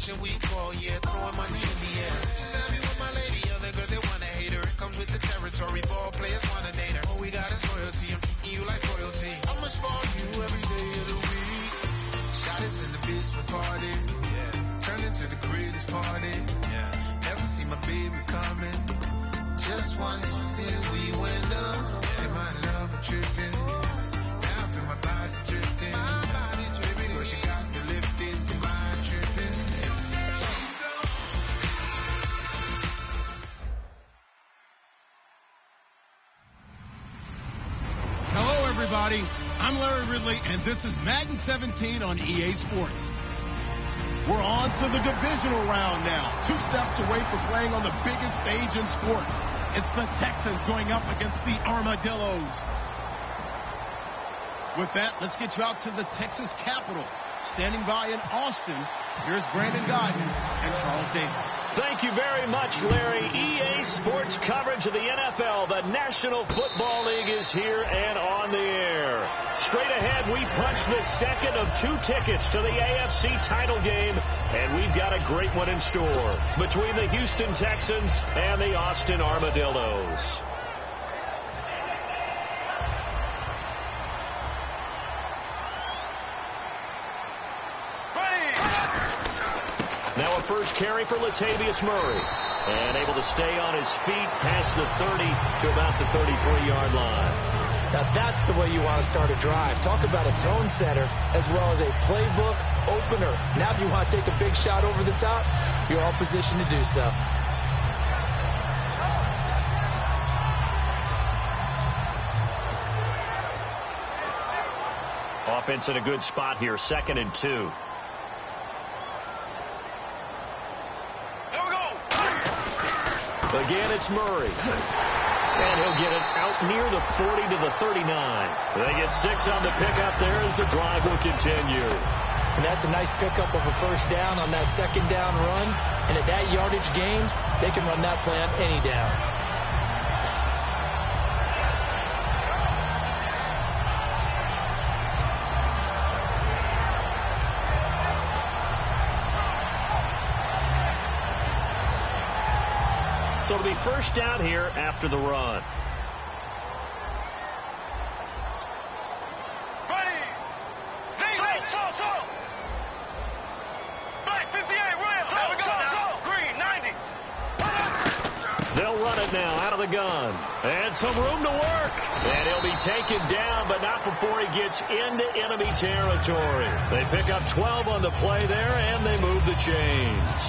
Fashion Week, oh yeah, throwing money in the air. She's happy with my lady, other girls they wanna hate her. It comes with the territory, ball players wanna date her. All we got is loyalty, I'm treating you like royalty. I'ma spoil you every day of the week. Shot is in the basement party, yeah. Turn into the greatest party, yeah. Never see my baby coming. Just once, then we went up. In my love, I'm tripping. Now I feel my body drifting. Baby girl, she got me lifted. Your mind tripping. Hello, everybody. I'm Larry Ridley, and this is Madden 17 on EA Sports. We're on to the divisional round now. 2 steps away from playing on the biggest stage in sports. It's the Texans going up against the Armadillos. With that, let's get you out to the Texas Capitol. Standing by in Austin, here's Brandon Godden and Charles Davis. Thank you very much, Larry. EA Sports coverage of the NFL. The National Football League is here and on the air. Straight ahead, we punch the second of 2 tickets to the AFC title game, and we've got a great one in store between the Houston Texans and the Austin Armadillos. Now a first carry for Latavius Murray. And able to stay on his feet past the 30 to about the 33-yard line. Now that's the way you want to start a drive. Talk about a tone setter as well as a playbook opener. Now if you want to take a big shot over the top, you're all positioned to do so. Offense in a good spot here, 2nd and 2. Again, it's Murray. And he'll get it out near the 40 to the 39. They get 6 on the pickup there as the drive will continue. And that's a nice pickup of a first down on that 2nd down run. And at that yardage gains, they can run that play on any down. So it'll be first down here after the run. Ready. Black 58, red. Green 90. They'll run it now out of the gun. And some room to work. And he'll be taken down, but not before he gets into enemy territory. They pick up 12 on the play there, and they move the chains.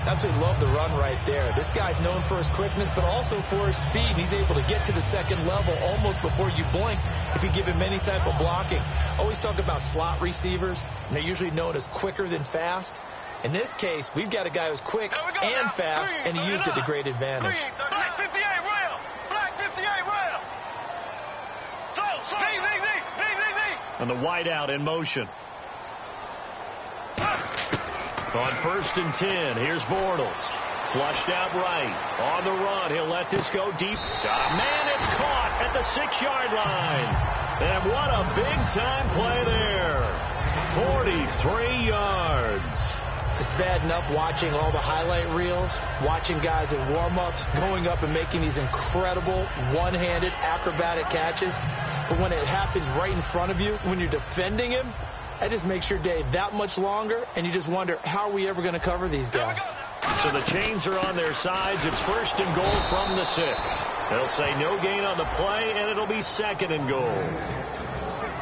Absolutely love the run right there. This guy's known for his quickness, but also for his speed. He's able to get to the 2nd level almost before you blink if you give him any type of blocking. Always talk about slot receivers, and they're usually known as quicker than fast. In this case, we've got a guy who's quick and fast, and he used it to great advantage. Black 58, rail. Black 58, rail. And the wideout in motion. On 1st and 10, here's Bortles. Flushed out right. On the run, he'll let this go deep. Got a man that's caught at the 6-yard line. And what a big-time play there. 43 yards. It's bad enough watching all the highlight reels, watching guys in warm-ups, going up and making these incredible one-handed acrobatic catches. But when it happens right in front of you, when you're defending him, that just makes your day that much longer, and you just wonder, how are we ever going to cover these guys? So the chains are on their sides. It's 1st and goal from the 6. They'll say no gain on the play, and it'll be 2nd and goal.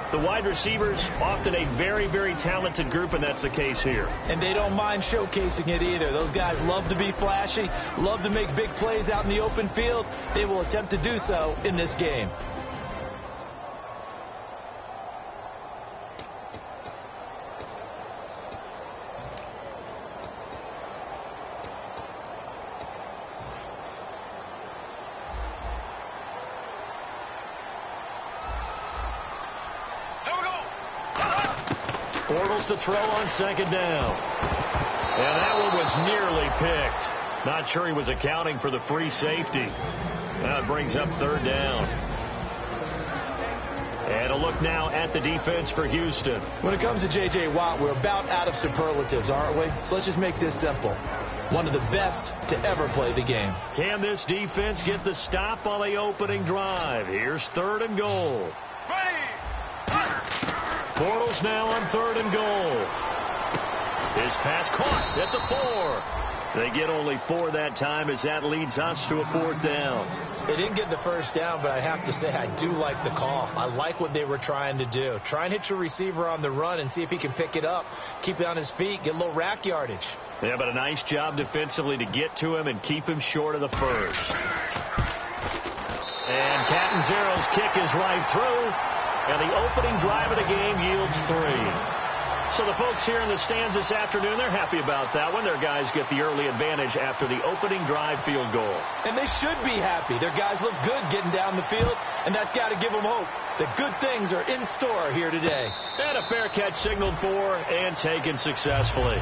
The wide receivers, often a very, very talented group, and that's the case here. And they don't mind showcasing it either. Those guys love to be flashy, love to make big plays out in the open field. They will attempt to do so in this game. Bortles to throw on 2nd down. And that one was nearly picked. Not sure he was accounting for the free safety. That brings up 3rd down. And a look now at the defense for Houston. When it comes to J.J. Watt, we're about out of superlatives, aren't we? So let's just make this simple. One of the best to ever play the game. Can this defense get the stop on the opening drive? Here's 3rd and goal. Bortles now on 3rd and goal. His pass caught at the 4. They get only 4 that time as that leads us to a 4th down. They didn't get the first down, but I have to say I do like the call. I like what they were trying to do. Try and hit your receiver on the run and see if he can pick it up, keep it on his feet, get a little rack yardage. Yeah, but a nice job defensively to get to him and keep him short of the first. And Catanzaro's kick is right through, and the opening drive of the game yields 3. So the folks here in the stands this afternoon, they're happy about that one. Their guys get the early advantage after the opening drive field goal. And they should be happy. Their guys look good getting down the field, and that's got to give them hope that good things are in store here today. And a fair catch signaled for and taken successfully.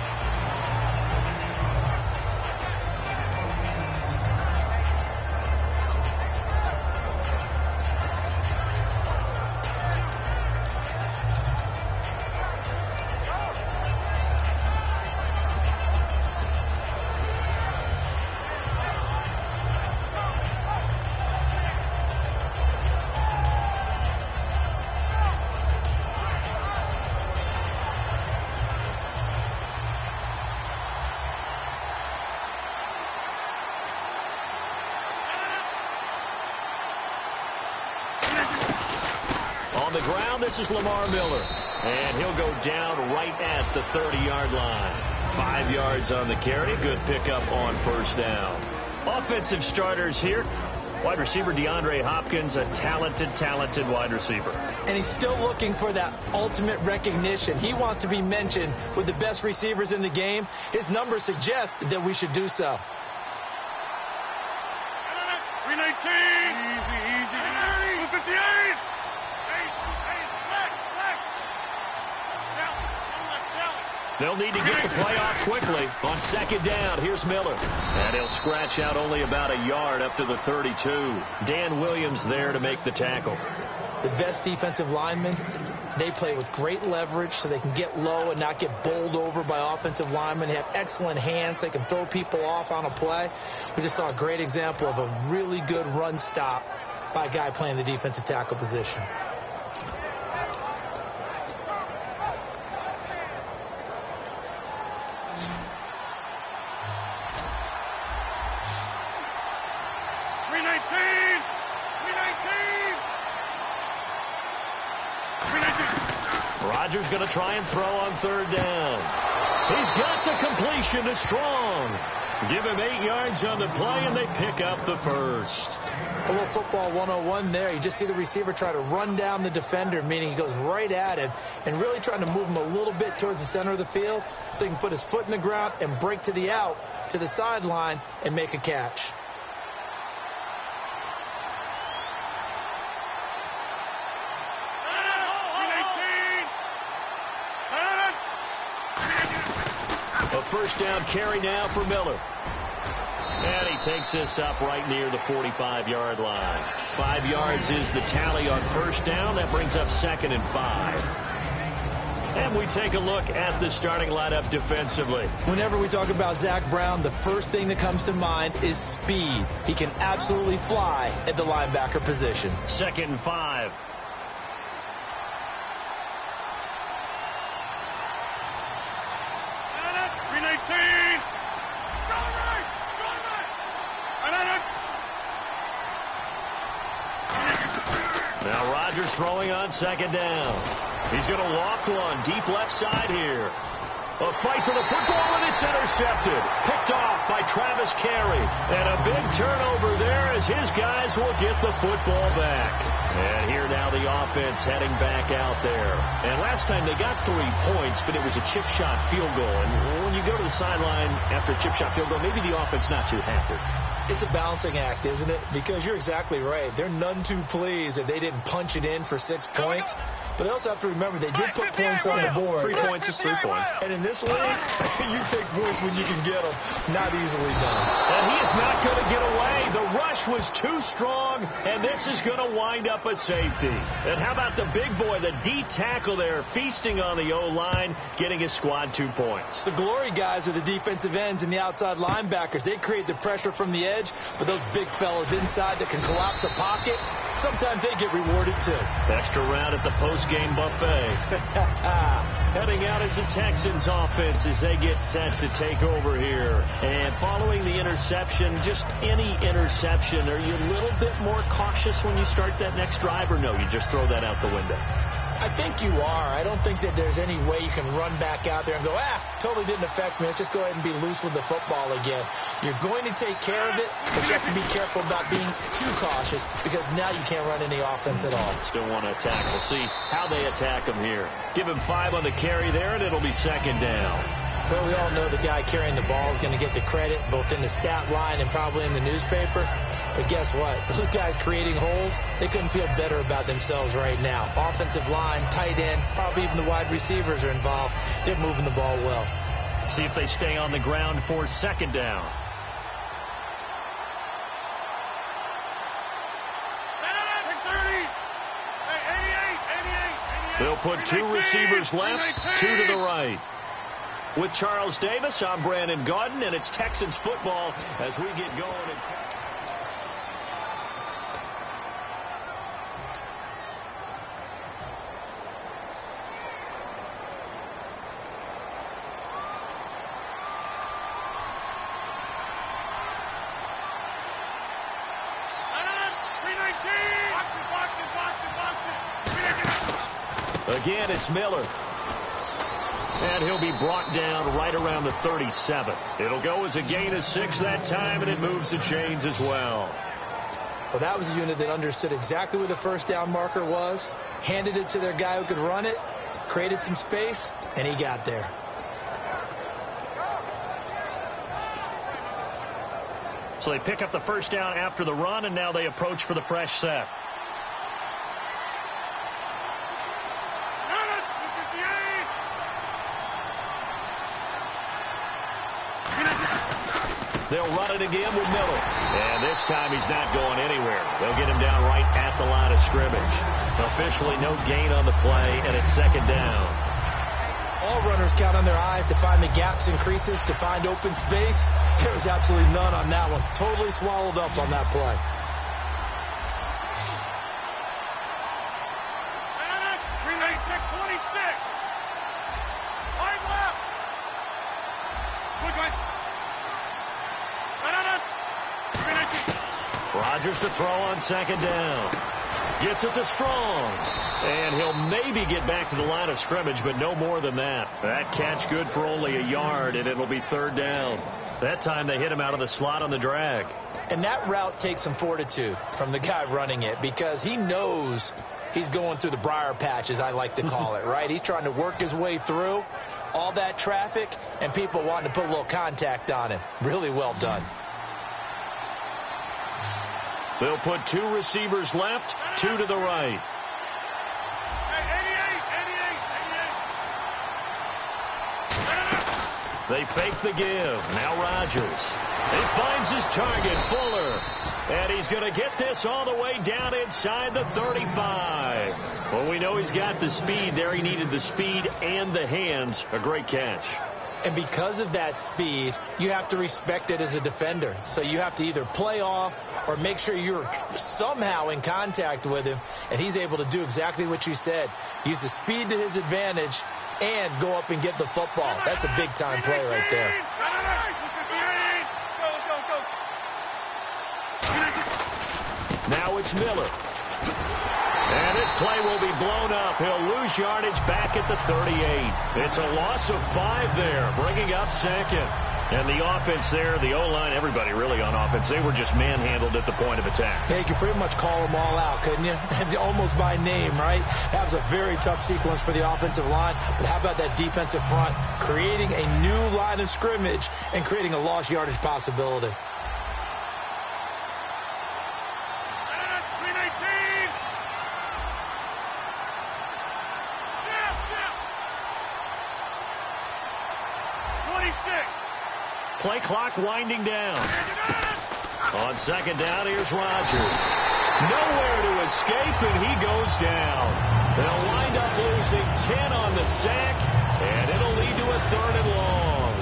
This is Lamar Miller, and he'll go down right at the 30-yard line. 5 yards on the carry. Good pickup on 1st down. Offensive starters here. Wide receiver DeAndre Hopkins, a talented wide receiver. And he's still looking for that ultimate recognition. He wants to be mentioned with the best receivers in the game. His numbers suggest that we should do so. 319. Easy. 258. They'll need to get the play off quickly on 2nd down. Here's Miller. And he'll scratch out only about a yard up to the 32. Dan Williams there to make the tackle. The best defensive linemen, they play with great leverage so they can get low and not get bowled over by offensive linemen. They have excellent hands. They can throw people off on a play. We just saw a great example of a really good run stop by a guy playing the defensive tackle position. Rodgers going to try and throw on 3rd down. He's got the completion to Strong. Give him 8 yards on the play, and they pick up the first. A little football 101 there. You just see the receiver try to run down the defender, meaning he goes right at him, and really trying to move him a little bit towards the center of the field so he can put his foot in the ground and break to the out, to the sideline, and make a catch. First down carry now for Miller. And he takes this up right near the 45-yard line. 5 yards is the tally on 1st down. That brings up 2nd and 5. And we take a look at the starting lineup defensively. Whenever we talk about Zach Brown, the first thing that comes to mind is speed. He can absolutely fly at the linebacker position. 2nd and 5. Now Rodgers throwing on 2nd down. He's going to walk one deep left side here. A fight for the football, and it's intercepted. Picked off by Travis Carey. And a big turnover there as his guys will get the football back. And here now the offense heading back out there. And last time they got 3 points, but it was a chip shot field goal. And when you go to the sideline after a chip shot field goal, maybe the offense not too happy. It's a balancing act, isn't it? Because you're exactly right. They're none too pleased that they didn't punch it in for 6 points. But they also have to remember they did put points on the board. 3 points is 3 points. And in this league, you take points when you can get them. Not easily done. And he is not going to get away. The rush was too strong, and this is going to wind up up a safety. And how about the big boy, the D tackle there, feasting on the O-line, getting his squad 2 points. The glory guys are the defensive ends and the outside linebackers. They create the pressure from the edge, but those big fellas inside that can collapse a pocket, sometimes they get rewarded too. Extra round at the post-game buffet. Heading out is the Texans offense as they get set to take over here. And following the interception, just any interception, are you a little bit more cautious when you start that next drive, or no, you just throw that out the window? I think you are. I don't think that there's any way you can run back out there and go, totally didn't affect me. Let's just go ahead and be loose with the football again. You're going to take care of it, but you have to be careful about being too cautious because now you can't run any offense at all. Still want to attack. We'll see how they attack him here. Give him 5 on the carry there, and it'll be second down. Well, we all know the guy carrying the ball is going to get the credit both in the stat line and probably in the newspaper. But guess what? Those guys creating holes, they couldn't feel better about themselves right now. Offensive line, tight end, probably even the wide receivers are involved. They're moving the ball well. See if they stay on the ground for second down. They'll put 2 receivers left, 2 to the right. With Charles Davis, I'm Brandon Gaudin, and it's Texans football as we get going. Again, it's Miller. And he'll be brought down right around the 37. It'll go as a gain of 6 that time, and it moves the chains as well. Well, that was a unit that understood exactly where the first down marker was, handed it to their guy who could run it, created some space, and he got there. So they pick up the first down after the run, and now they approach for the fresh set. They'll run it again with Miller. And this time he's not going anywhere. They'll get him down right at the line of scrimmage. Officially no gain on the play, and it's second down. All runners count on their eyes to find the gaps and creases, to find open space. There was absolutely none on that one. Totally swallowed up on that play. Rodgers to throw on second down. Gets it to Strong. And he'll maybe get back to the line of scrimmage, but no more than that. That catch good for only a yard, and it'll be third down. That time they hit him out of the slot on the drag. And that route takes some fortitude from the guy running it because he knows he's going through the briar patch, as I like to call it, right? He's trying to work his way through all that traffic and people wanting to put a little contact on him. Really well done. They'll put 2 receivers left, 2 to the right. They fake the give. Now Rodgers. He finds his target, Fuller. And he's going to get this all the way down inside the 35. Well, we know he's got the speed there. He needed the speed and the hands. A great catch. And because of that speed, you have to respect it as a defender. So you have to either play off or make sure you're somehow in contact with him. And he's able to do exactly what you said. Use the speed to his advantage and go up and get the football. That's a big-time play right there. Now it's Miller. And this play will be blown up. He'll lose yardage back at the 38. It's a loss of 5 there, bringing up second. And the offense there, the O-line, everybody really on offense, they were just manhandled at the point of attack. Yeah, you could pretty much call them all out, couldn't you? Almost by name, right? That was a very tough sequence for the offensive line. But how about that defensive front creating a new line of scrimmage and creating a lost yardage possibility? Play clock winding down. On second down, here's Rodgers. Nowhere to escape, and he goes down. They'll wind up losing 10 on the sack, and it'll lead to a 3rd and long.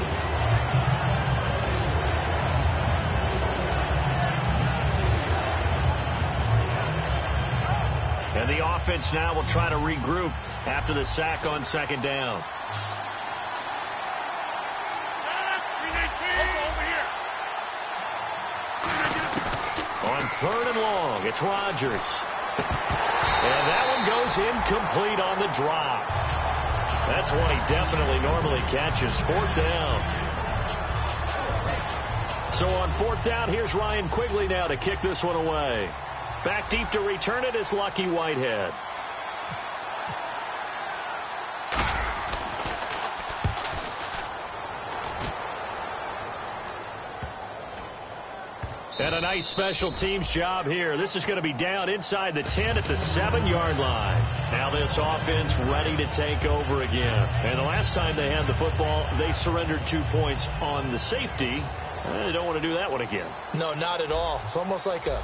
And the offense now will try to regroup after the sack on 2nd down. On 3rd and long, it's Rodgers. And that one goes incomplete on the drop. That's one he definitely normally catches. 4th down. So on 4th down, here's Ryan Quigley now to kick this one away. Back deep to return it is Lucky Whitehead. And a nice special teams job here. This is going to be down inside the 10 at the 7-yard line. Now this offense ready to take over again. And the last time they had the football, they surrendered 2 points on the safety. They don't want to do that one again. No, not at all. It's almost like a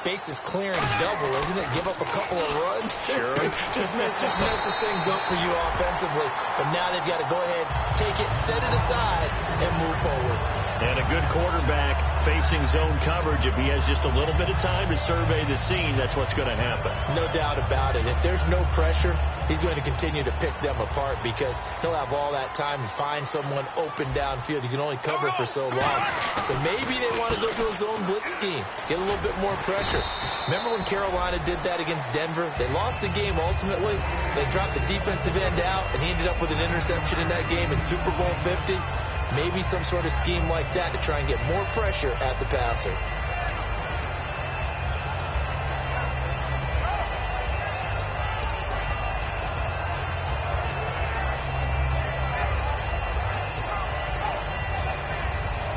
bases clearing double, isn't it? Give up a couple of runs. Sure. just messes things up for you offensively. But now they've got to go ahead, take it, set it aside, and move forward. And a good quarterback facing zone coverage. If he has just a little bit of time to survey the scene, that's what's going to happen. No doubt about it. If there's no pressure, he's going to continue to pick them apart because he'll have all that time to find someone open downfield. You can only cover for so long. So maybe they want to go to a zone blitz scheme, get a little bit more pressure. Remember when Carolina did that against Denver? They lost the game ultimately. They dropped the defensive end out, and he ended up with an interception in that game in Super Bowl 50. Maybe some sort of scheme like that to try and get more pressure at the passer.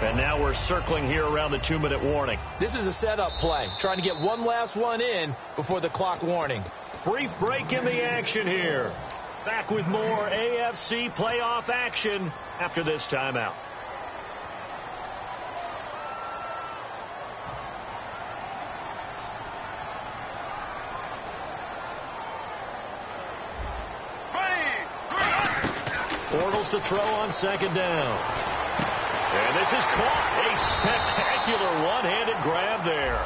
And now we're circling here around the 2-minute warning. This is a setup play, trying to get one last one in before the clock warning. Brief break in the action here. Back with more AFC playoff action after this timeout. Bortles to throw on 2nd down. And this is caught. A spectacular one-handed grab there.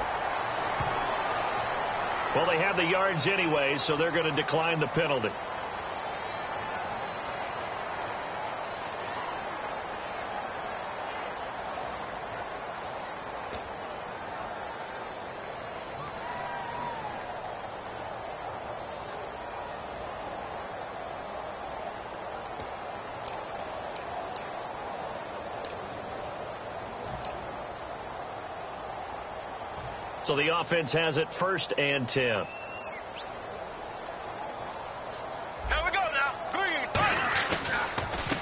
Well, they have the yards anyway, so they're going to decline the penalty. So the offense has it 1st and 10. Here we go now. 3.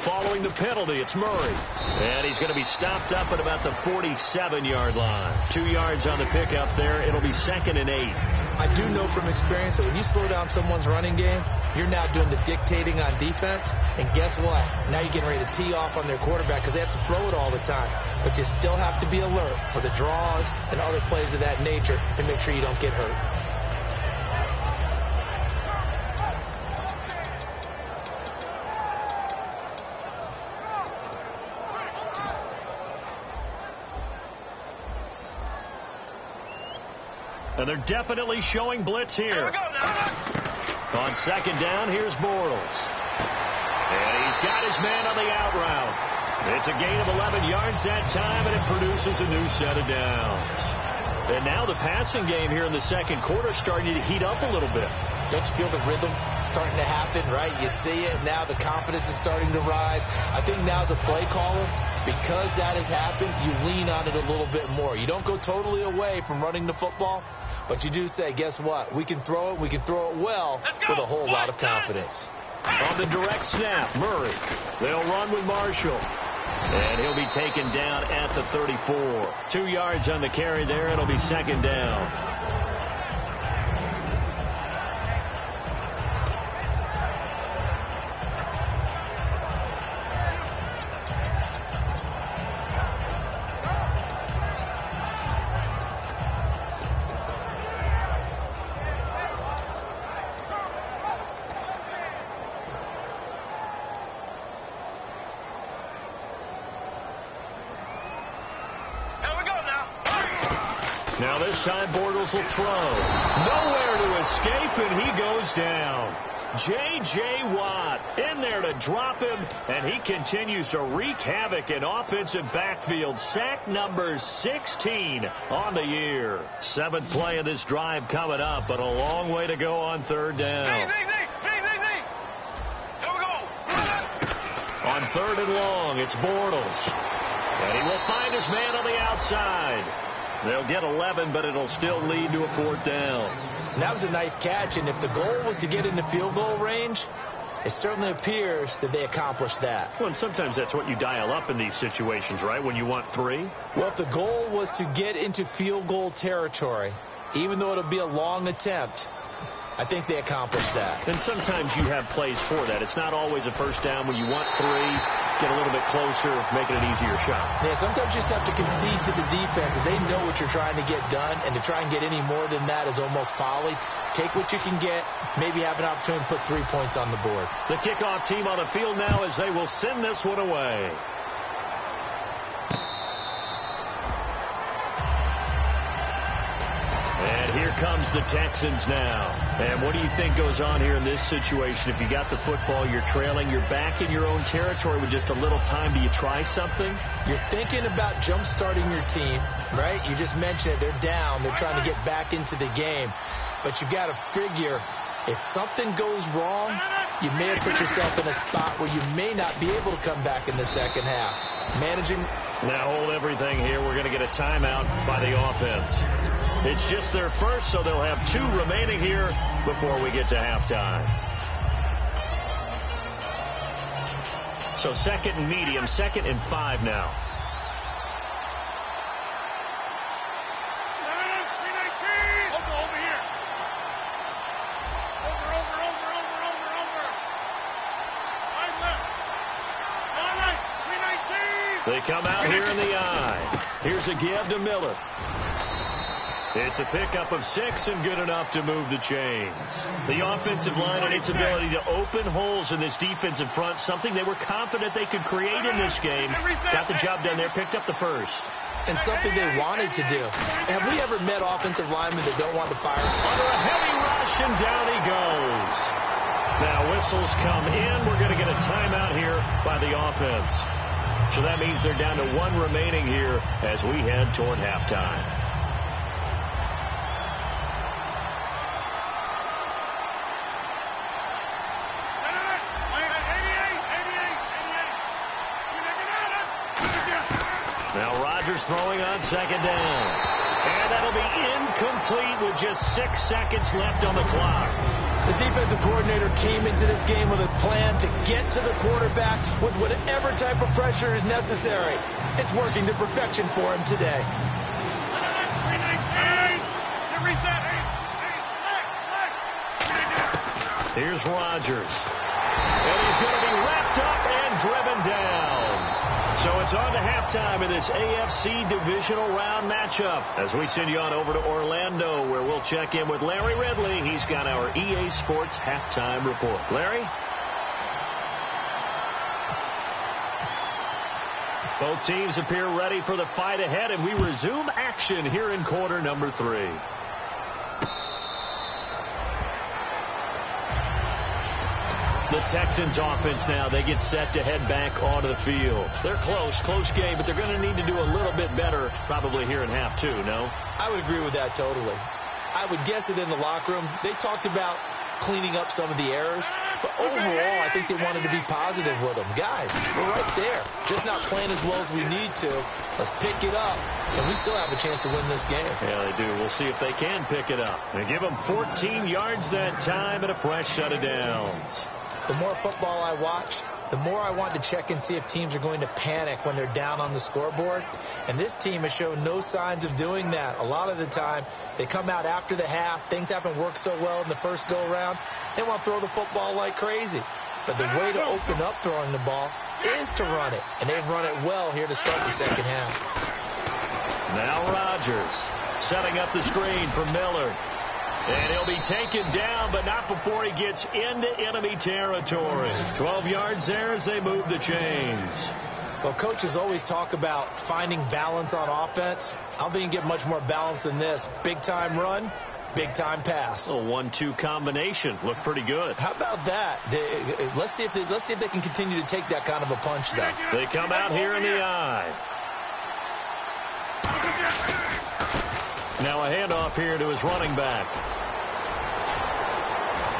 Following the penalty, it's Murray. And he's going to be stopped up at about the 47-yard line. 2 yards on the pickup there. It'll be 2nd and 8. I do know from experience that when you slow down someone's running game, you're now doing the dictating on defense. And guess what? Now you're getting ready to tee off on their quarterback because they have to throw it all the time. But you still have to be alert for the draws and other plays of that nature and make sure you don't get hurt. And they're definitely showing blitz here. Here we go now. On 2nd down, here's Bortles. And he's got his man on the out route. It's a gain of 11 yards that time, and it produces a new set of downs. And now the passing game here in the 2nd quarter starting to heat up a little bit. Don't you feel the rhythm starting to happen, right? You see it. Now the confidence is starting to rise. I think now as a play caller, because that has happened, you lean on it a little bit more. You don't go totally away from running the football, but you do say, guess what? We can throw it well with a whole lot of confidence. On the direct snap, Murray. They'll run with Marshall. And he'll be taken down at the 34. 2 yards on the carry there. It'll be 2nd down. Now this time Bortles will throw. Nowhere to escape, and he goes down. J.J. Watt in there to drop him, and he continues to wreak havoc in offensive backfield. Sack number 16 on the year. 7th play of this drive coming up, but a long way to go on 3rd down. On 3rd and long, it's Bortles. And he will find his man on the outside. They'll get 11, but it'll still lead to a 4th down. And that was a nice catch, and if the goal was to get into field goal range, it certainly appears that they accomplished that. Well, and sometimes that's what you dial up in these situations, right, when you want 3? Well, if the goal was to get into field goal territory, even though it'll be a long attempt, I think they accomplished that. And sometimes you have plays for that. It's not always a first down when you want 3, get a little bit closer, make it an easier shot. Yeah, sometimes you just have to concede to the defense that they know what you're trying to get done, and to try and get any more than that is almost folly. Take what you can get, maybe have an opportunity to put 3 points on the board. The kickoff team on the field now as they will send this one away. And here comes the Texans now. And what do you think goes on here in this situation? If you got the football, you're trailing, you're back in your own territory with just a little time. Do you try something? You're thinking about jump-starting your team, right? You just mentioned it. They're down. They're trying to get back into the game. But you've got to figure, if something goes wrong, you may have put yourself in a spot where you may not be able to come back in the second half. Managing. Now hold everything here. We're going to get a timeout by the offense. It's just their first, so they'll have 2 remaining here before we get to halftime. So 2nd and medium, 2nd and 5 now. Over here. Over. Right left. 319. They come out here in the eye. Here's a give to Miller. It's a pickup of 6 and good enough to move the chains. The offensive line and its ability to open holes in this defensive front, something they were confident they could create in this game. Got the job done there, picked up the first. And something they wanted to do. Have we ever met offensive linemen that don't want to fire? Under a heavy rush, and down he goes. Now whistles come in. We're going to get a timeout here by the offense. So that means they're down to 1 remaining here as we head toward halftime. Now Rodgers throwing on 2nd down. And that'll be incomplete with just 6 seconds left on the clock. The defensive coordinator came into this game with a plan to get to the quarterback with whatever type of pressure is necessary. It's working to perfection for him today. Here's Rodgers. And he's going to be wrapped up and driven down. So it's on to halftime in this AFC divisional round matchup as we send you on over to Orlando, where we'll check in with Larry Ridley. He's got our EA Sports halftime report. Larry? Both teams appear ready for the fight ahead, and we resume action here in quarter number 3. The Texans offense now, they get set to head back onto the field. They're close game, but they're going to need to do a little bit better probably here in half 2, no? I would agree with that totally. I would guess it in the locker room. They talked about cleaning up some of the errors, but overall, I think they wanted to be positive with them. Guys, we're right there. Just not playing as well as we need to. Let's pick it up, and we still have a chance to win this game. Yeah, they do. We'll see if they can pick it up. They give them 14 yards that time and a fresh set of downs. The more football I watch, the more I want to check and see if teams are going to panic when they're down on the scoreboard. And this team has shown no signs of doing that. A lot of the time, they come out after the half. Things haven't worked so well in the first go-around. They want to throw the football like crazy. But the way to open up throwing the ball is to run it. And they've run it well here to start the second half. Now Rodgers setting up the screen for Miller. And he'll be taken down, but not before he gets into enemy territory. 12 yards there as they move the chains. Well, coaches always talk about finding balance on offense. I don't think you get much more balance than this. Big-time run, big-time pass. A 1-2 combination. Looked pretty good. How about that? Let's see if they can continue to take that kind of a punch, though. They come out here in the eye. Now a handoff here to his running back.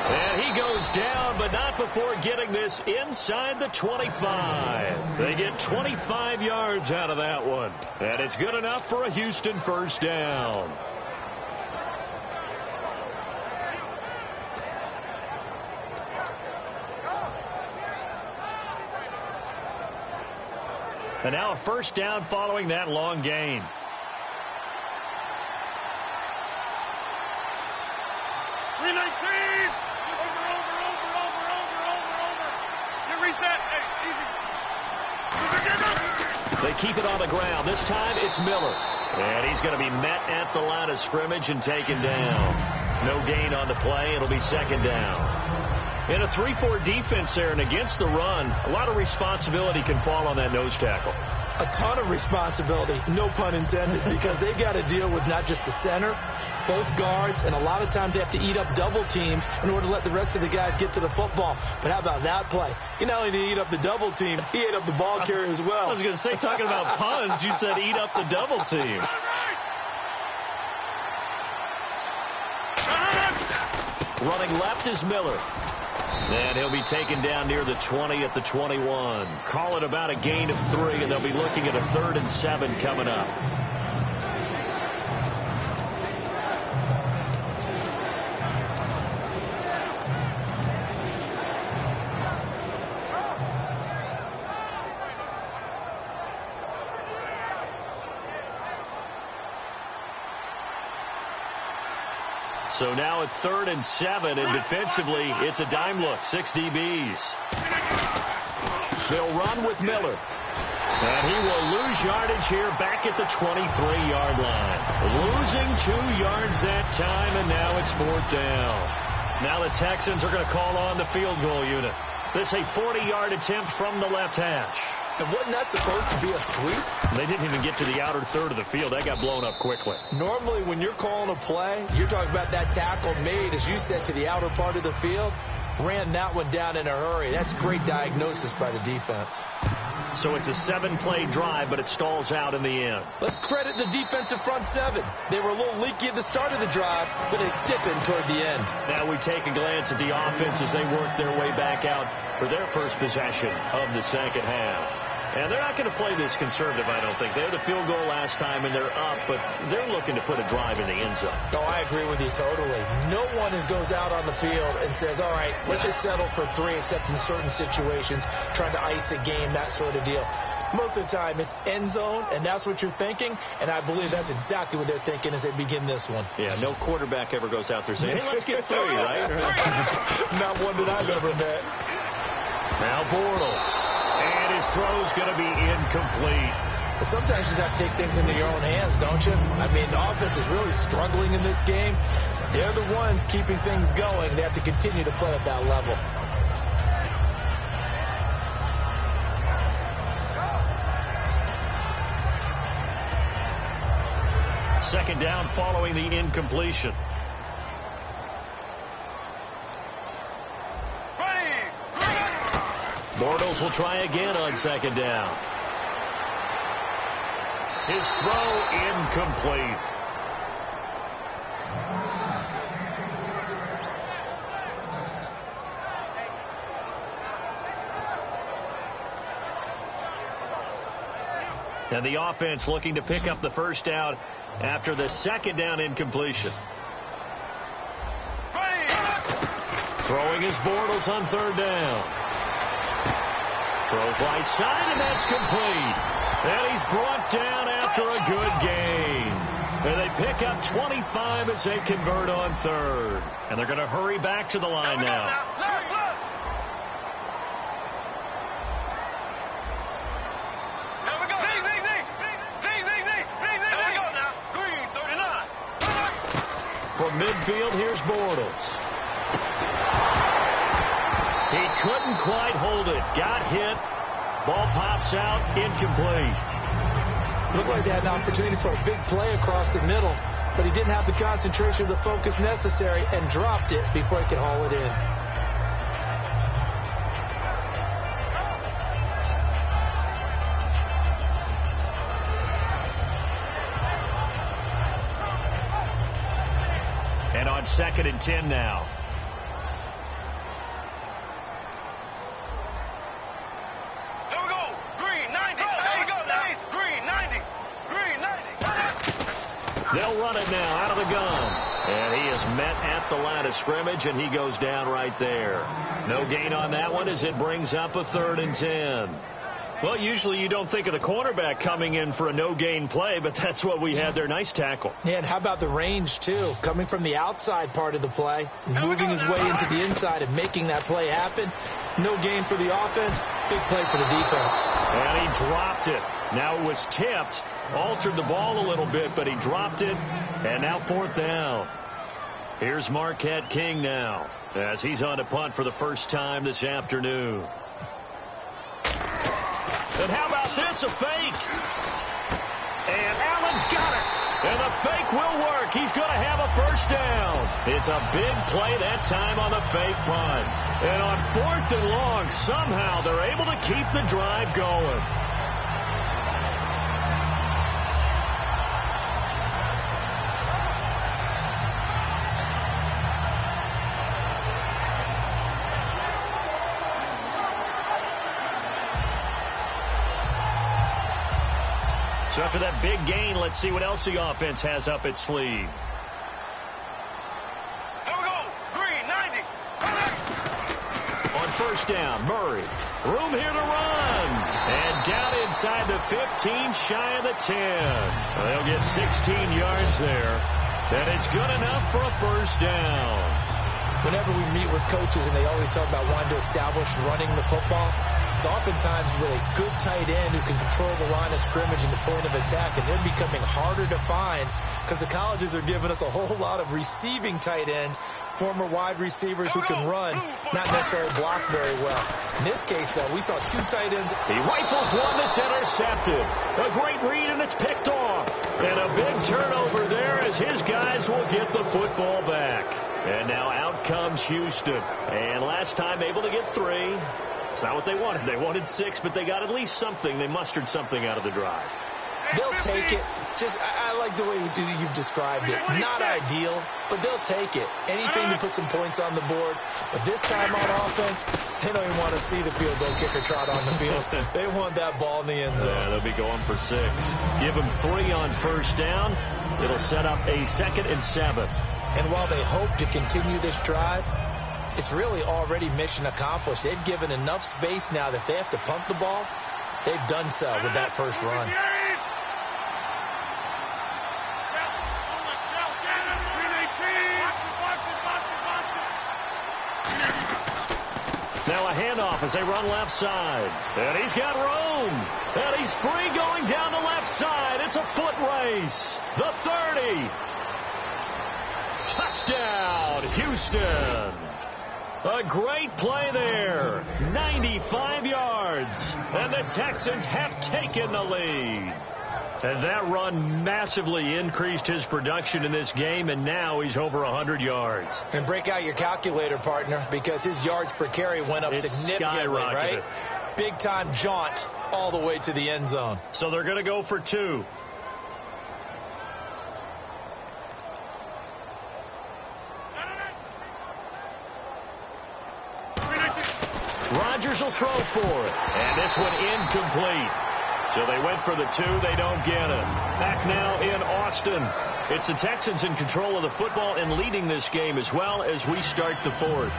And he goes down, but not before getting this inside the 25. They get 25 yards out of that one. And it's good enough for a Houston first down. And now a first down following that long gain. They keep it on the ground. This time it's Miller. And he's going to be met at the line of scrimmage and taken down. No gain on the play. It'll be second down. In a 3-4 defense there and against the run, a lot of responsibility can fall on that nose tackle. A ton of responsibility, no pun intended, because they've got to deal with not just the center, both guards, and a lot of times they have to eat up double teams in order to let the rest of the guys get to the football. But how about that play? He not only did he eat up the double team, he ate up the ball carrier as well. I was going to say, talking about puns, you said eat up the double team. Running left is Miller. And he'll be taken down near the 20 at the 21. Call it about a gain of 3, and they'll be looking at a 3rd and 7 coming up. So now at 3rd and 7, and defensively, it's a dime look. 6 DBs. They'll run with Miller. And he will lose yardage here back at the 23-yard line. Losing 2 yards that time, and now it's 4th down. Now the Texans are going to call on the field goal unit. This a 40-yard attempt from the left hash. And wasn't that supposed to be a sweep? They didn't even get to the outer third of the field. That got blown up quickly. Normally, when you're calling a play, you're talking about that tackle made, as you said, to the outer part of the field. Ran that one down in a hurry. That's great diagnosis by the defense. So it's a 7-play drive, but it stalls out in the end. Let's credit the defensive front 7. They were a little leaky at the start of the drive, but they stiffened toward the end. Now we take a glance at the offense as they work their way back out for their first possession of the second half. And they're not going to play this conservative, I don't think. They had a field goal last time, and they're up, but they're looking to put a drive in the end zone. Oh, I agree with you totally. No one goes out on the field and says, all right, let's just settle for 3, except in certain situations, trying to ice a game, that sort of deal. Most of the time, it's end zone, and that's what you're thinking, and I believe that's exactly what they're thinking as they begin this one. Yeah, no quarterback ever goes out there saying, hey, let's get 3, right? Not one that I've ever met. Now Bortles. And his throw's going to be incomplete. But sometimes you just have to take things into your own hands, don't you? I mean, the offense is really struggling in this game. They're the ones keeping things going. They have to continue to play at that level. Second down following the incompletion. Bortles will try again on second down. His throw incomplete. And the offense looking to pick up the first down after the second down incompletion. Throwing is Bortles on third down. Throws right side, and that's complete. And he's brought down after a good gain. And they pick up 25 as they convert on third. And they're going to hurry back to the line now. From midfield, here's Bortles. He couldn't quite hold it. Got hit. Ball pops out, incomplete. Looked like they had an opportunity for a big play across the middle, but he didn't have the concentration or the focus necessary and dropped it before he could haul it in. And on 2nd and 10 now. Here we go. Green, 90. There you go, nice. Green, 90. Green, 90. They'll run it now out of the gun. And he is met at the line of scrimmage, and he goes down right there. No gain on that one as it brings up a 3rd and 10. Well, usually you don't think of the cornerback coming in for a no-gain play, but that's what we had there. Nice tackle. Yeah, and how about the range, too? Coming from the outside part of the play, moving his way into the inside and making that play happen. No gain for the offense, big play for the defense. And he dropped it. Now it was tipped, altered the ball a little bit, but he dropped it, and now 4th down. Here's Marquette King now as he's on to punt for the first time this afternoon. And how about this, a fake? And Allen's got it. And the fake will work. He's going to have a first down. It's a big play that time on the fake punt. And on 4th and long, somehow they're able to keep the drive going. So after that big gain, let's see what else the offense has up its sleeve. Here we go. Green, 90. On 1st down, Murray. Room here to run. And down inside the 15, shy of the 10. They'll get 16 yards there. And it's good enough for a first down. Whenever we meet with coaches and they always talk about wanting to establish running the football, it's oftentimes with a good tight end who can control the line of scrimmage and the point of attack, and they're becoming harder to find because the colleges are giving us a whole lot of receiving tight ends, former wide receivers who can run, not necessarily block very well. In this case, though, we saw 2 tight ends. He rifles one that's intercepted. A great read, and it's picked off. And a big turnover there as his guys will get the football back. And now out comes Houston. And last time able to get 3. It's not what they wanted. They wanted 6, but they got at least something. They mustered something out of the drive. They'll take it. I like the way you've described it. Not ideal, but they'll take it. Anything to put some points on the board. But this time on offense, they don't even want to see the field goal kicker trot on the field. They want that ball in the end zone. Yeah, they'll be going for 6. Give them 3 on 1st down. It'll set up a 2nd and 7. And while they hope to continue this drive, it's really already mission accomplished. They've given enough space now that they have to pump the ball. They've done so with that first run. Now a handoff as they run left side. And he's got room. And he's free going down the left side. It's a foot race. The 30. Touchdown, Houston. A great play there. 95 yards. And the Texans have taken the lead. And that run massively increased his production in this game, and now he's over 100 yards. And break out your calculator, partner, because his yards per carry went up significantly, right? Big-time jaunt all the way to the end zone. So they're going to go for 2. Rodgers will throw for it. And this one incomplete. So they went for the 2. They don't get it. Back now in Austin. It's the Texans in control of the football and leading this game as well as we start the 4th.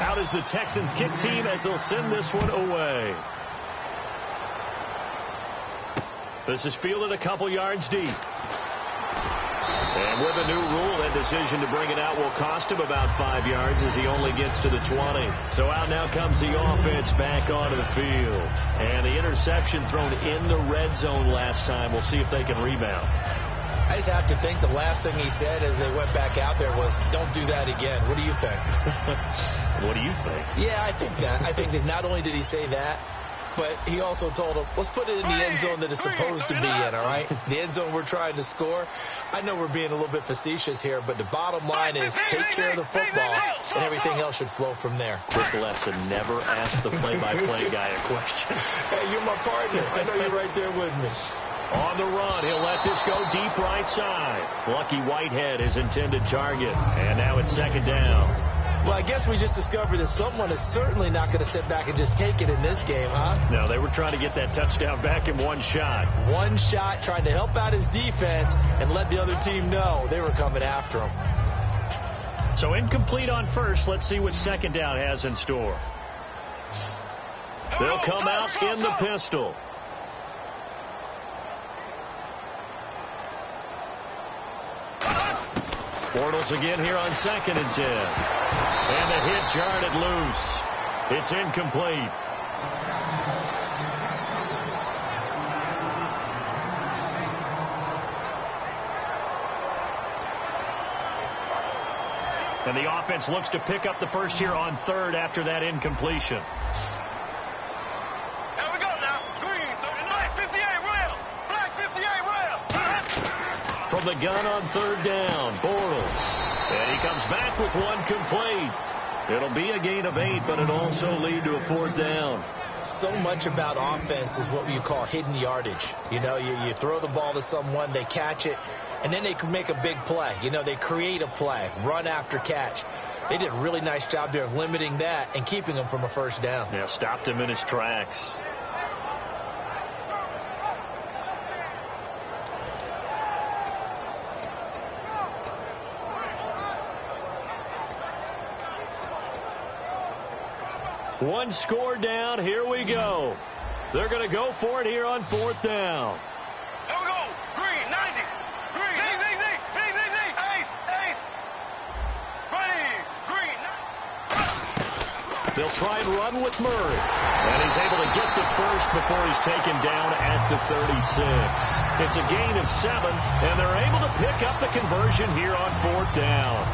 Out is the Texans kick team as they'll send this one away. This is fielded a couple yards deep. And with a new rule, that decision to bring it out will cost him about 5 yards as he only gets to the 20. So out now comes the offense back onto the field. And the interception thrown in the red zone last time. We'll see if they can rebound. I just have to think the last thing he said as they went back out there was, don't do that again. What do you think? What do you think? Yeah, I think that. I think that not only did he say that, but he also told him, let's put it in the end zone that it's supposed to be in, all right? The end zone we're trying to score. I know we're being a little bit facetious here, but the bottom line is take care of the football, and everything else should flow from there. Quick lesson, never ask the play-by-play guy a question. Hey, you're my partner. I know you're right there with me. On the run, he'll let this go deep right side. Lucky Whitehead, his intended target. And now it's second down. Well, I guess we just discovered that someone is certainly not going to sit back and just take it in this game, huh? No, they were trying to get that touchdown back in one shot. One shot, trying to help out his defense and let the other team know they were coming after him. So incomplete on first. Let's see what second down has in store. They'll come out in the pistol. Bortles again here on 2nd and 10. And the hit jarred it loose. It's incomplete. And the offense looks to pick up the first here on 3rd after that incompletion. Here we go now. Green, 39, 58, rail. Black, 58, rail. From the gun on 3rd down, Bortles. And he comes back with one complete. It'll be a gain of 8, but it'll also lead to a 4th down. So much about offense is what you call hidden yardage. You know, you throw the ball to someone, they catch it, and then they can make a big play. You know, they create a play, run after catch. They did a really nice job there of limiting that and keeping him from a first down. Yeah, stopped him in his tracks. One score down. Here we go. They're going to go for it here on 4th down. Here we go. Green, 90. Green, eighth. Ready. Green. They'll try and run with Murray. And he's able to get to first before he's taken down at the 36. It's a gain of 7, and they're able to pick up the conversion here on 4th down.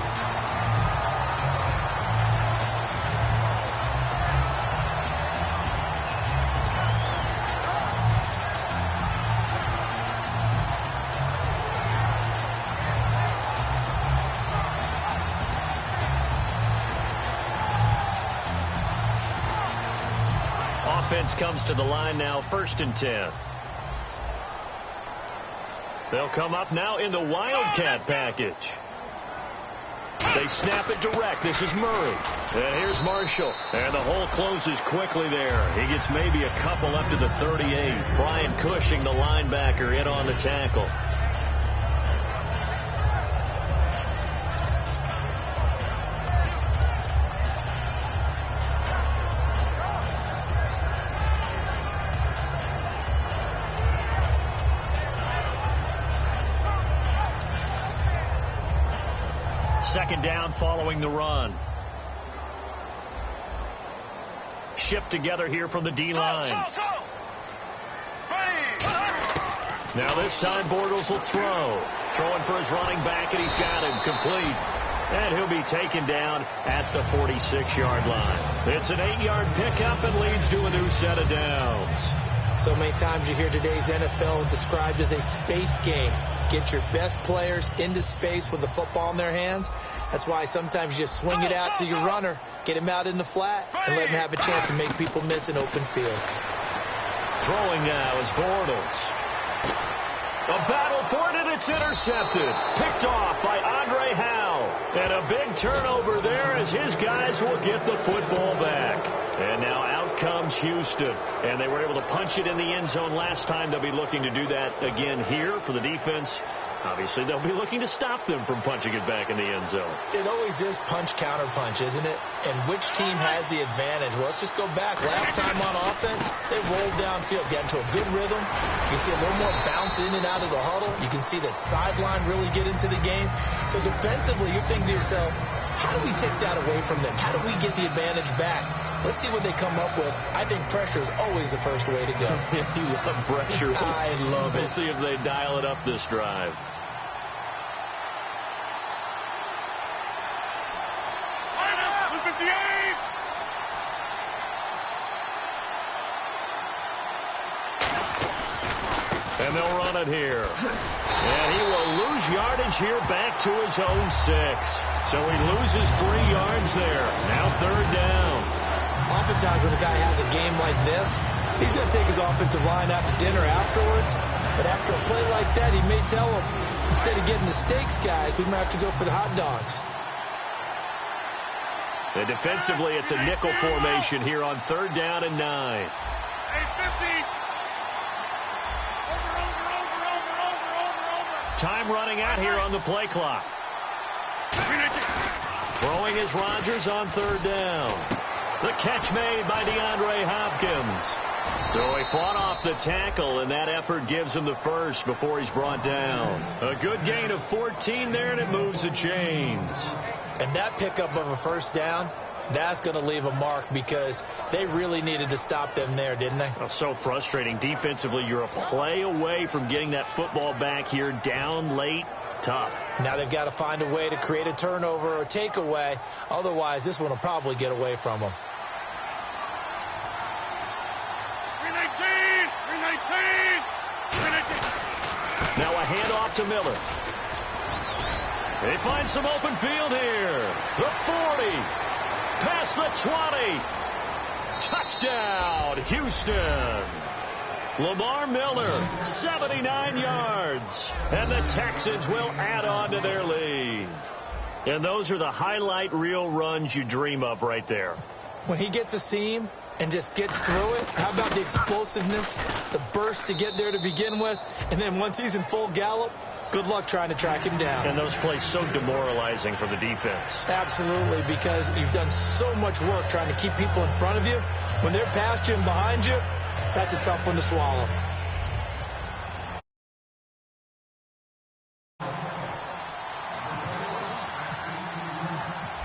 Offense comes to the line now, 1st and 10. They'll come up now in the Wildcat package. They snap it direct. This is Murray. And here's Marshall. And the hole closes quickly there. He gets maybe a couple up to the 38. Brian Cushing, the linebacker, in on the tackle. Second down following the run. Shift together here from the D-line. Now this time Bortles will throw. Throwing for his running back, and he's got him complete. And he'll be taken down at the 46-yard line. It's an 8-yard pickup and leads to a new set of downs. So many times you hear today's NFL described as a space game. Get your best players into space with the football in their hands. That's why sometimes you just swing it out to your runner, get him out in the flat, and let him have a chance to make people miss an open field. Throwing now is Bortles. A battle for it, and it's intercepted. Picked off by Andre Howe. And a big turnover there as his guys will get the football back. And now out comes Houston. And they were able to punch it in the end zone last time. They'll be looking to do that again here for the defense. Obviously, they'll be looking to stop them from punching it back in the end zone. It always is punch-counter-punch, isn't it? And which team has the advantage? Well, let's just go back. Last time on offense, they rolled downfield, got into a good rhythm. You can see a little more bounce in and out of the huddle. You can see the sideline really get into the game. So defensively, you're thinking to yourself, how do we take that away from them? How do we get the advantage back? Let's see what they come up with. I think pressure is always the first way to go. You love pressure. I love it. We'll see if they dial it up this drive. And they'll run it here. And he will lose yardage here back to his own 6. So he loses 3 yards there. Now 3rd down. Oftentimes when a guy has a game like this, he's going to take his offensive line out to dinner afterwards. But after a play like that, he may tell them, instead of getting the steaks, guys, we might have to go for the hot dogs. And defensively, it's a nickel formation here on 3rd down and 9. Hey, 50. Time running out here on the play clock. Throwing is Rodgers on 3rd down. The catch made by DeAndre Hopkins. So he fought off the tackle, and that effort gives him the first before he's brought down. A good gain of 14 there, and it moves the chains. And that pickup of a 1st down, that's going to leave a mark because they really needed to stop them there, didn't they? Oh, so frustrating. Defensively, you're a play away from getting that football back here down late. Tough. Now they've got to find a way to create a turnover or takeaway. Otherwise, this one will probably get away from them. 319. Now a handoff to Miller. They find some open field here. The 40. Past the 20. Touchdown, Houston. Lamar Miller, 79 yards. And the Texans will add on to their lead. And those are the highlight reel runs you dream of right there. When he gets a seam and just gets through it, how about the explosiveness, the burst to get there to begin with, and then once he's in full gallop, good luck trying to track him down. And those plays so demoralizing for the defense. Absolutely, because you've done so much work trying to keep people in front of you. When they're past you and behind you, that's a tough one to swallow.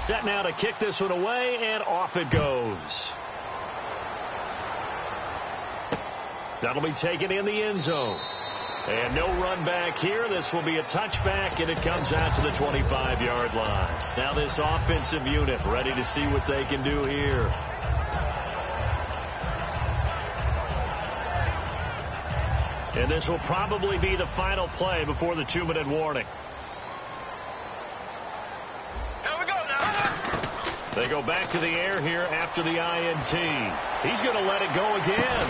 Set now to kick this one away, and off it goes. That'll be taken in the end zone. And no run back here. This will be a touchback, and it comes out to the 25-yard line. Now this offensive unit ready to see what they can do here. And this will probably be the final play before the 2-minute warning. Here we go now. They go back to the air here after the INT. He's going to let it go again.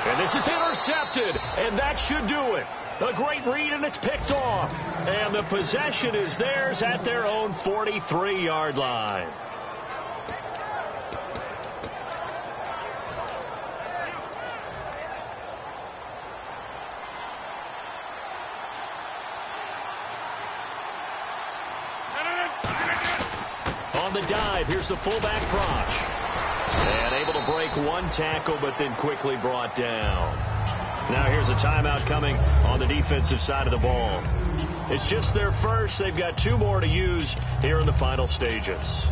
And this is intercepted, and that should do it. A great read, and it's picked off. And the possession is theirs at their own 43-yard line. On the dive, here's the fullback Prosh. And able to break one tackle, but then quickly brought down. Now here's a timeout coming on the defensive side of the ball. It's just their first. They've got 2 more to use here in the final stages.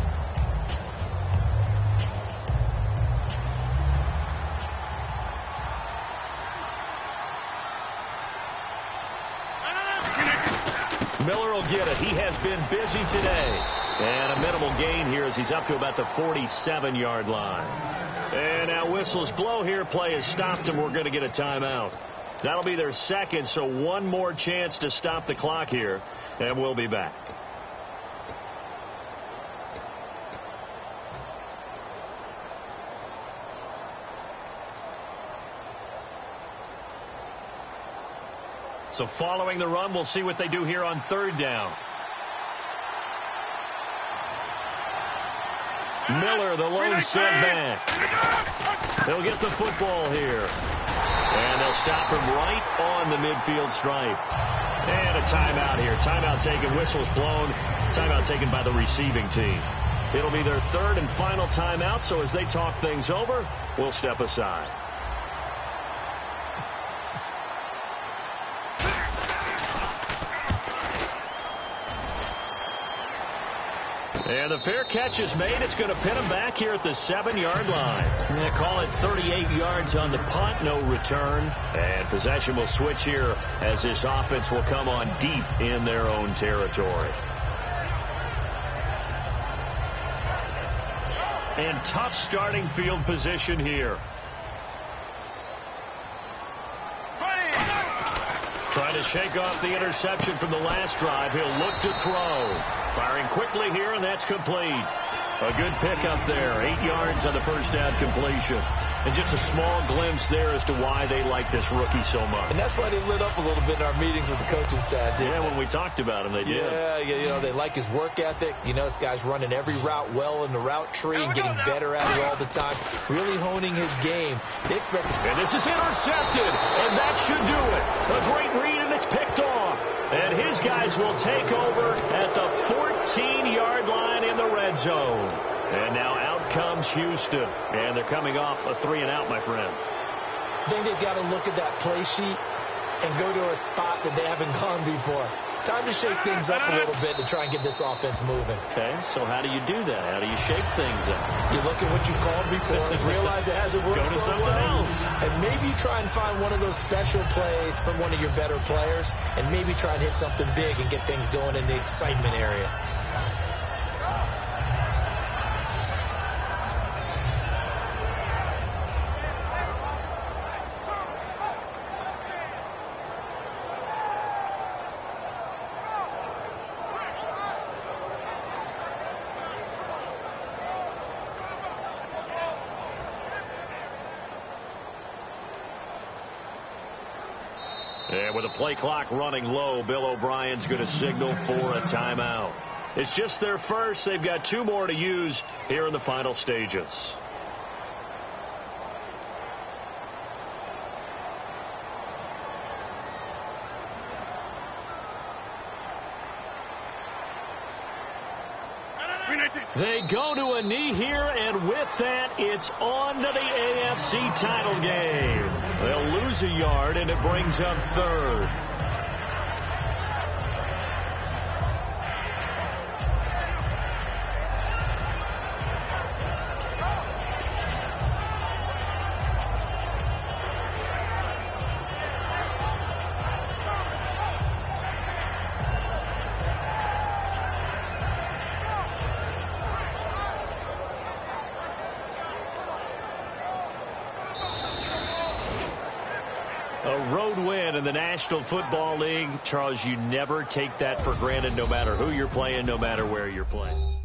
Miller will get it. He has been busy today. And a minimal gain here as he's up to about the 47-yard line. And now whistles blow here. Play has stopped, and we're going to get a timeout. That'll be their second, so one more chance to stop the clock here, and we'll be back. So following the run, we'll see what they do here on 3rd down. Miller, the lone setback. They'll get the football here. And they'll stop him right on the midfield stripe. And a timeout here. Timeout taken, whistles blown. Timeout taken by the receiving team. It'll be their 3rd and final timeout, so as they talk things over, we'll step aside. And the fair catch is made. It's going to pin him back here at the 7-yard line. They call it 38 yards on the punt, no return. And possession will switch here as this offense will come on deep in their own territory. And tough starting field position here. Trying to shake off the interception from the last drive. He'll look to throw. Firing quickly here, and that's complete. A good pickup there. 8 yards on the first down completion. And just a small glimpse there as to why they like this rookie so much. And that's why they lit up a little bit in our meetings with the coaching staff. Yeah, when we talked about him, they did. Yeah, you know, they like his work ethic. You know, this guy's running every route well in the route tree and getting better at it all the time. Really honing his game. They expect. And this is intercepted, and that should do it. A great read, and it's picked off. And his guys will take over at the 14-yard line in the red zone. And now out comes Houston. And they're coming off a 3-and-out, my friend. I think they've got to look at that play sheet and go to a spot that they haven't gone before. Time to shake things up a little bit to try and get this offense moving. Okay, so how do you do that? How do you shake things up? You look at what you called before and realize it hasn't worked. Go to so someone well. else. And maybe try and find one of those special plays from one of your better players and maybe try and hit something big and get things going in the excitement area. And with the play clock running low, Bill O'Brien's going to signal for a timeout. It's just their first. They've got 2 more to use here in the final stages. They go to a knee here, and with that, it's on to the AFC title game. They'll lose a yard, and it brings up 3rd. A road win in the National Football League. Charles, you never take that for granted no matter who you're playing, no matter where you're playing.